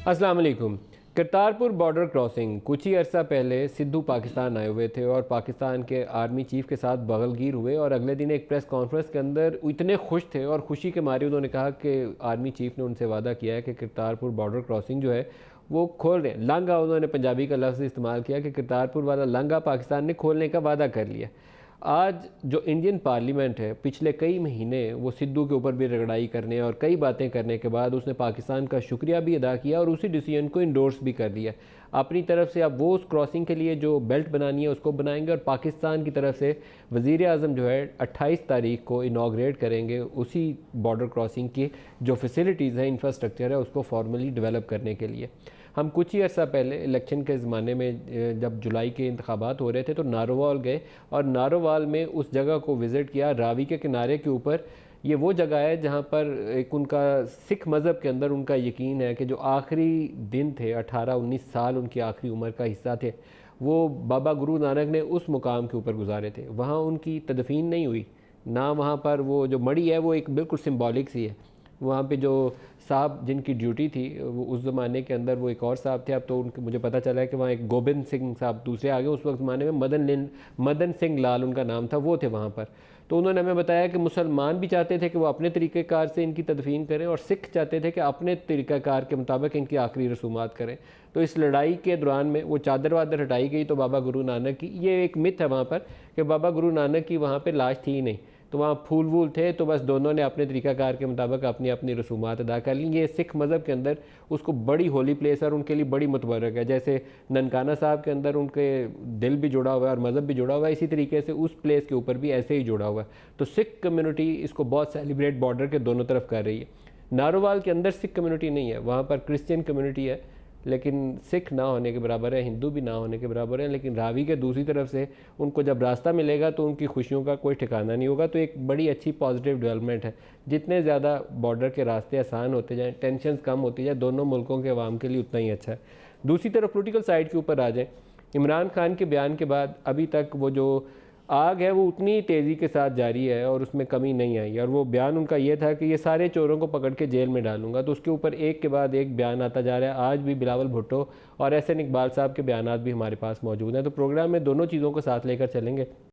अस्सलाम वालेकुम। Kartarpur border crossing कुछ ही अरसा पहले सिद्धू पाकिस्तान आए हुए थे और पाकिस्तान के आर्मी चीफ के साथ बगलगीर हुए और अगले दिन एक प्रेस कॉन्फ्रेंस के अंदर इतने खुश थे और खुशी के मारे उन्होंने कहा कि आर्मी चीफ ने उनसे वादा किया है कि करतारपुर बॉर्डर क्रॉसिंग जो है वो खोल रहे हैं। लांगा, उन्होंने पंजाबी का लफ्ज़ इस्तेमाल किया कि करतारपुर वाला लांगा पाकिस्तान ने खोलने का वादा कर लिया। आज जो इंडियन पार्लियामेंट है, पिछले कई महीने वो सिद्धू के ऊपर भी रगड़ाई करने और कई बातें करने के बाद उसने पाकिस्तान का शुक्रिया भी अदा किया और उसी डिसीजन को इंडोर्स भी कर दिया अपनी तरफ से। अब वो उस क्रॉसिंग के लिए जो बेल्ट बनानी है उसको बनाएंगे और पाकिस्तान की तरफ से वज़ीर आज़म जो है 28 तारीख को इनाग्रेट करेंगे उसी बॉर्डर क्रॉसिंग की जो फैसिलिटीज़ हैं, इंफ्रास्ट्रक्चर है, उसको फॉर्मली डेवलप करने के लिए। हम कुछ ही अर्सा पहले इलेक्शन के ज़माने में जब जुलाई के इंतखाबात हो रहे थे तो नारोवाल गए और नारोवाल में उस जगह को विज़िट किया। रावी के किनारे के ऊपर ये वो जगह है जहाँ पर एक उनका सिख मज़हब के अंदर उनका यकीन है कि जो आखिरी दिन थे, 18-19 साल उनकी आखिरी उम्र का हिस्सा थे, वो बाबा गुरु नानक ने उस मुकाम के ऊपर गुजारे थे। वहाँ उनकी तदफीन नहीं हुई ना, वहाँ पर वो जो मड़ी है वो एक बिल्कुल सिम्बॉलिक सी है। वहाँ पे जो साहब जिनकी ड्यूटी थी वो उस ज़माने के अंदर वो एक और साहब थे, अब तो उनके मुझे पता चला है कि वहाँ एक गोबिंद सिंह साहब दूसरे आ गए। उस वक्त ज़माने में मदन सिंह लाल उनका नाम था, वो थे वहाँ पर। तो उन्होंने हमें बताया कि मुसलमान भी चाहते थे कि वो अपने तरीक़ेकार से इनकी तदफीन करें और सिख चाहते थे कि अपने तरीक़ाकार के मुताबिक इनकी आखिरी रसूमात करें। तो इस लड़ाई के दौरान में वो चादर वादर हटाई गई तो बाबा गुरु नानक की, ये एक मिथ है वहाँ पर कि बाबा गुरु नानक की वहाँ पर लाश थी ही नहीं, तो वहाँ फूल वूल थे, तो बस दोनों ने अपने तरीक़ाकार के मुताबिक अपनी अपनी रसूमात अदा कर ली। ये सिख मज़हब के अंदर उसको बड़ी होली प्लेस और उनके लिए बड़ी मुतबरक है। जैसे ननकाना साहब के अंदर उनके दिल भी जुड़ा हुआ है और मज़हब भी जुड़ा हुआ है, इसी तरीके से उस प्लेस के ऊपर भी ऐसे ही जुड़ा हुआ है। तो सिख कम्यूनिटी इसको बहुत सेलिब्रेट बॉर्डर के दोनों तरफ कर रही है। नारोवाल के अंदर सिख कम्यूनिटी नहीं है, वहाँ पर क्रिश्चियन कम्यूनिटी है, लेकिन सिख ना होने के बराबर है, हिंदू भी ना होने के बराबर है। लेकिन रावी के दूसरी तरफ से उनको जब रास्ता मिलेगा तो उनकी खुशियों का कोई ठिकाना नहीं होगा। तो एक बड़ी अच्छी पॉजिटिव डेवलपमेंट है। जितने ज़्यादा बॉर्डर के रास्ते आसान होते जाएँ, टेंशन कम होती जाए दोनों मुल्कों के अवाम के लिए, उतना ही अच्छा है। दूसरी तरफ पोलिटिकल साइड के ऊपर आ जाएँ, इमरान खान के बयान के बाद अभी तक वो जो आग है वो उतनी तेज़ी के साथ जारी है और उसमें कमी नहीं आई। और वो बयान उनका ये था कि ये सारे चोरों को पकड़ के जेल में डालूंगा। तो उसके ऊपर एक के बाद एक बयान आता जा रहा है। आज भी बिलावल भुट्टो और एहसन इकबाल साहब के बयान भी हमारे पास मौजूद हैं। तो प्रोग्राम में दोनों चीज़ों को साथ लेकर चलेंगे।